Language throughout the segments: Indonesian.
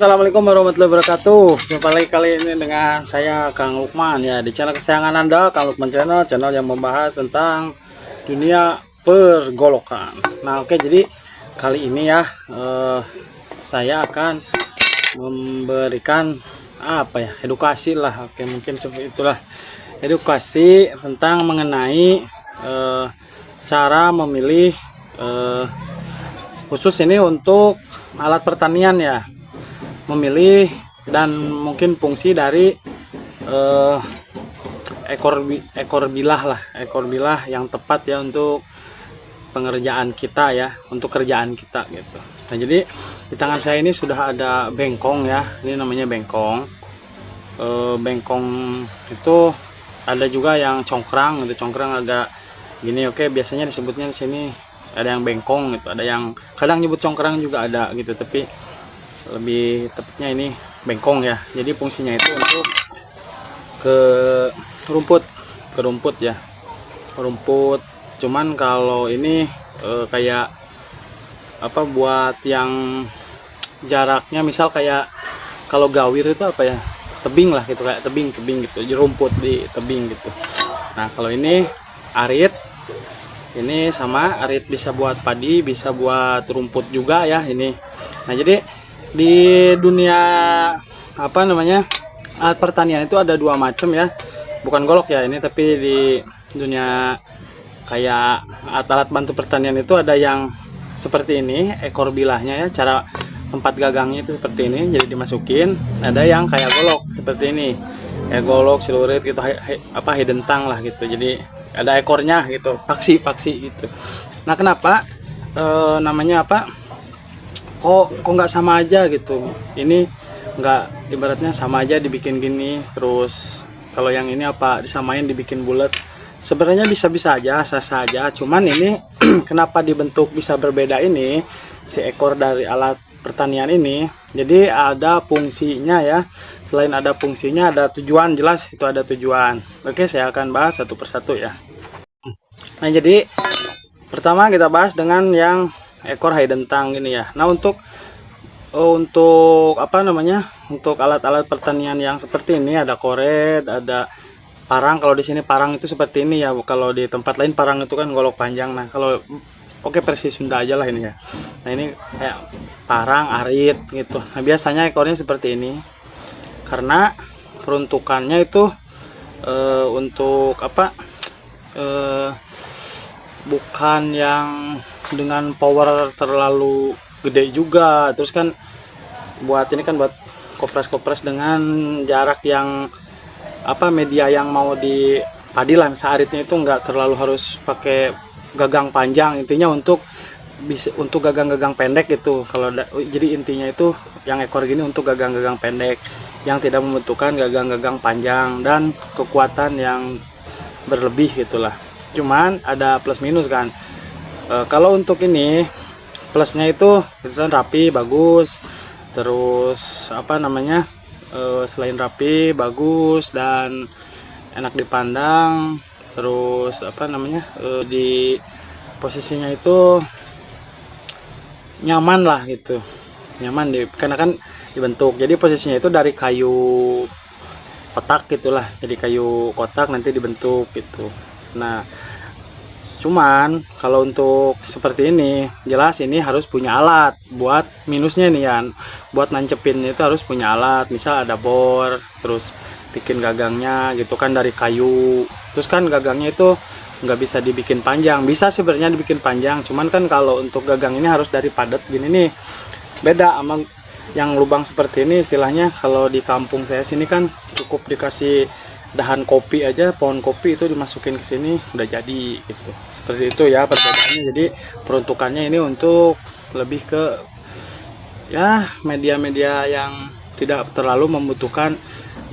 Assalamualaikum warahmatullahi wabarakatuh. Jumpa lagi kali ini dengan saya Kang Lukman ya di channel kesayangan Anda, Kang Lukman channel yang membahas tentang dunia pergolokan. Nah, oke, jadi kali ini ya saya akan memberikan apa ya, edukasi lah. Oke, mungkin seperti itulah, edukasi tentang mengenai cara memilih khusus ini untuk alat pertanian ya, memilih dan mungkin fungsi dari ekor bilah yang tepat ya untuk pengerjaan kita ya, untuk kerjaan kita gitu. Nah, jadi di tangan saya ini sudah ada bengkong ya, ini namanya bengkong. Bengkong itu ada juga yang congkrang gitu, congkrang agak gini. Oke, biasanya disebutnya di sini ada yang bengkong gitu, ada yang kadang nyebut congkrang juga ada gitu, tapi lebih tepatnya ini bengkong ya. Jadi fungsinya itu untuk ke rumput ya, rumput. Cuman kalau ini kayak apa, buat yang jaraknya misal kayak kalau gawir itu apa ya, tebing lah gitu, kayak tebing gitu, rumput di tebing gitu. Nah, kalau ini arit, ini sama arit bisa buat padi, bisa buat rumput juga ya ini. Nah, jadi di dunia apa namanya, alat pertanian itu ada dua macam ya, bukan golok ya ini, tapi di dunia kayak alat-alat bantu pertanian itu ada yang seperti ini ekor bilahnya ya, cara tempat gagangnya itu seperti ini, jadi dimasukin. Ada yang kayak golok seperti ini, kayak golok silurit gitu, apa hidentang lah gitu, jadi ada ekornya gitu, paksi gitu. Nah, kenapa namanya apa, kok nggak sama aja gitu, ini nggak, ibaratnya sama aja dibikin gini, terus kalau yang ini apa disamain dibikin bulat? Sebenarnya bisa-bisa aja, sah-sah aja, cuman ini kenapa dibentuk bisa berbeda ini, si ekor dari alat pertanian ini. Jadi ada fungsinya ya, selain ada fungsinya ada tujuan, jelas itu ada tujuan. Oke, saya akan bahas satu persatu ya. Nah, jadi pertama kita bahas dengan yang ekor hidentang ini ya. Nah, untuk apa namanya, untuk alat-alat pertanian yang seperti ini ada koret, ada parang. Kalau di sini parang itu seperti ini ya, kalau di tempat lain parang itu kan golok panjang. Nah, kalau oke, versi Sunda aja lah ini ya. Nah, ini kayak parang, arit gitu. Nah, biasanya ekornya seperti ini karena peruntukannya itu untuk apa, bukan yang dengan power terlalu gede juga. Terus kan buat ini kan buat kopres dengan jarak yang apa, media yang mau di padi lah, misal aritnya itu nggak terlalu harus pakai gagang panjang, intinya untuk gagang-gagang pendek gitu. Kalau jadi intinya itu yang ekor gini untuk gagang-gagang pendek yang tidak membutuhkan gagang-gagang panjang dan kekuatan yang berlebih gitulah. Cuman ada plus minus kan. Kalau untuk ini plusnya itu rapi, bagus, terus apa namanya, selain rapi, bagus dan enak dipandang, terus apa namanya, di posisinya itu nyaman lah gitu, nyaman karena kan dibentuk, jadi posisinya itu dari kayu kotak gitulah, jadi kayu kotak nanti dibentuk gitu. Nah, cuman kalau untuk seperti ini jelas ini harus punya alat. Buat minusnya nih ya, buat nancepin itu harus punya alat, misal ada bor, terus bikin gagangnya gitu kan dari kayu. Terus kan gagangnya itu nggak bisa dibikin panjang, bisa sebenarnya dibikin panjang, cuman kan kalau untuk gagang ini harus dari padat gini nih, beda sama yang lubang seperti ini. Istilahnya kalau di kampung saya sini kan cukup dikasih dahan kopi aja, pohon kopi itu dimasukin ke sini udah jadi gitu. Seperti itu ya perbedaannya. Jadi peruntukannya ini untuk lebih ke ya media-media yang tidak terlalu membutuhkan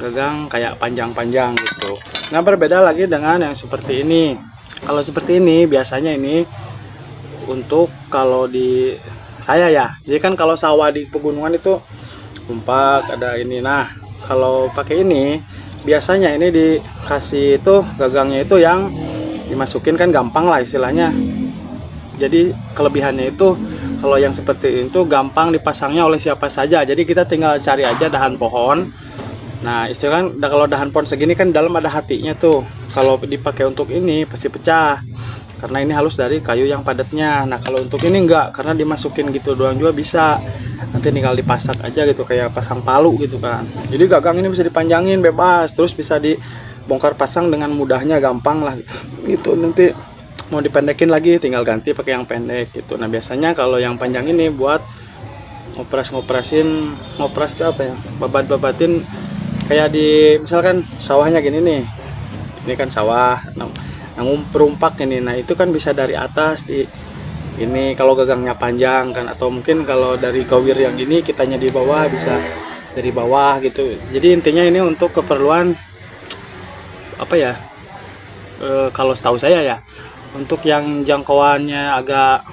gagang kayak panjang-panjang gitu. Nah, berbeda lagi dengan yang seperti ini. Kalau seperti ini biasanya ini untuk kalau di saya ya, jadi kan kalau sawah di pegunungan itu umpak ada ini. Nah, kalau pakai ini biasanya ini dikasih itu gagangnya itu yang dimasukin kan gampang lah istilahnya. Jadi kelebihannya itu kalau yang seperti itu gampang dipasangnya oleh siapa saja. Jadi kita tinggal cari aja dahan pohon. Nah, istilahnya kalau dahan pohon segini kan dalam ada hatinya tuh. Kalau dipakai untuk ini pasti pecah. Karena ini halus dari kayu yang padatnya. Nah, kalau untuk ini enggak, karena dimasukin gitu doang juga bisa. Nanti tinggal dipasak aja gitu, kayak pasang palu gitu kan. Jadi gagang ini bisa dipanjangin bebas, terus bisa dibongkar pasang dengan mudahnya, gampang lah gitu. Nanti mau dipendekin lagi tinggal ganti pakai yang pendek gitu. Nah, biasanya kalau yang panjang ini buat ngopras itu apa ya, babat-babatin kayak di misalkan sawahnya gini nih, ini kan sawah perumpak ini. Nah, itu kan bisa dari atas di ini kalau gagangnya panjang kan, atau mungkin kalau dari gawir yang ini kitanya di bawah bisa dari bawah gitu. Jadi intinya ini untuk keperluan apa ya, kalau setahu saya ya, untuk yang jangkauannya agak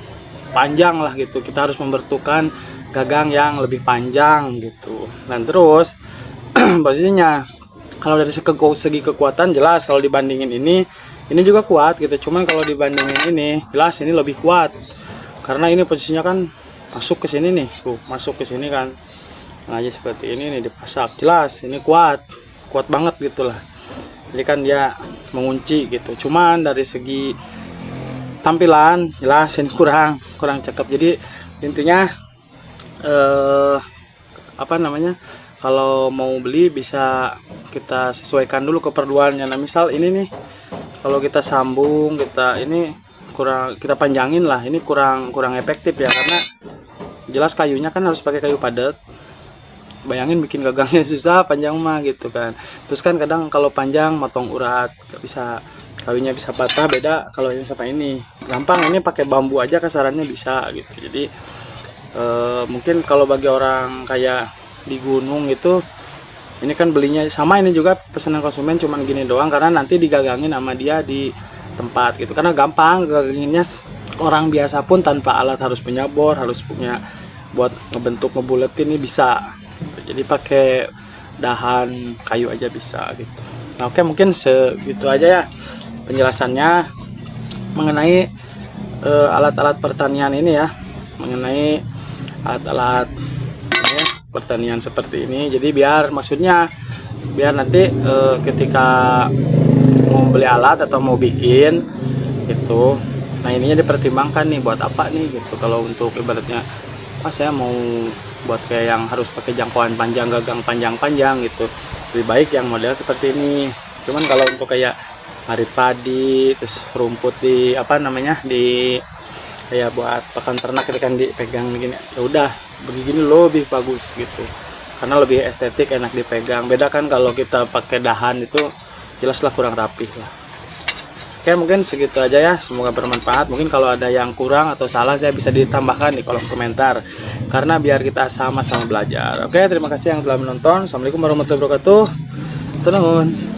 panjang lah gitu, kita harus membentukkan gagang yang lebih panjang gitu. Dan terus posisinya kalau dari segi kekuatan jelas kalau dibandingin ini juga kuat gitu. Cuman kalau dibandingin ini jelas ini lebih kuat, karena ini posisinya kan masuk ke sini nih, tuh masuk ke sini kan. Nah, aja seperti ini nih dipasak, jelas ini kuat banget gitulah. Jadi kan dia mengunci gitu. Cuman dari segi tampilan jelas ini kurang cakep. Jadi intinya apa namanya, kalau mau beli bisa kita sesuaikan dulu keperluannya. Nah, misal ini nih kalau kita sambung, kita panjangin lah, ini kurang efektif ya, karena jelas kayunya kan harus pakai kayu padat. Bayangin bikin gagangnya susah, panjang mah gitu kan. Terus kan kadang kalau panjang motong urat gak bisa, kayunya bisa patah. Beda kalau ini sama ini gampang, ini pakai bambu aja kasarannya bisa gitu. Jadi mungkin kalau bagi orang kayak di gunung itu, ini kan belinya sama, ini juga pesanan konsumen cuman gini doang, karena nanti digagangin sama dia di tempat gitu. Karena gampang gaganginnya, orang biasa pun tanpa alat harus punya bor, harus punya buat ngebentuk ngebuletin ini bisa gitu. Jadi pakai dahan kayu aja bisa gitu. Nah, oke, mungkin segitu aja ya penjelasannya mengenai alat-alat pertanian ini ya, mengenai alat-alat ya, pertanian seperti ini. Jadi biar nanti ketika mau beli alat atau mau bikin gitu, nah ininya dipertimbangkan nih buat apa nih gitu. Kalau untuk ibaratnya saya mau buat kayak yang harus pakai jangkauan panjang, gagang panjang gitu, lebih baik yang model seperti ini. Cuman kalau untuk kayak ngarit padi, terus rumput di apa namanya, di kayak buat pakan ternak itu kan dipegang gini, ya udah begini lebih bagus gitu, karena lebih estetik, enak dipegang. Beda kan kalau kita pakai dahan itu jelaslah kurang rapih lah. Oke, mungkin segitu aja ya, semoga bermanfaat. Mungkin kalau ada yang kurang atau salah saya bisa ditambahkan di kolom komentar, karena biar kita sama-sama belajar. Oke, terima kasih yang telah menonton. Assalamualaikum warahmatullahi wabarakatuh. Tenang.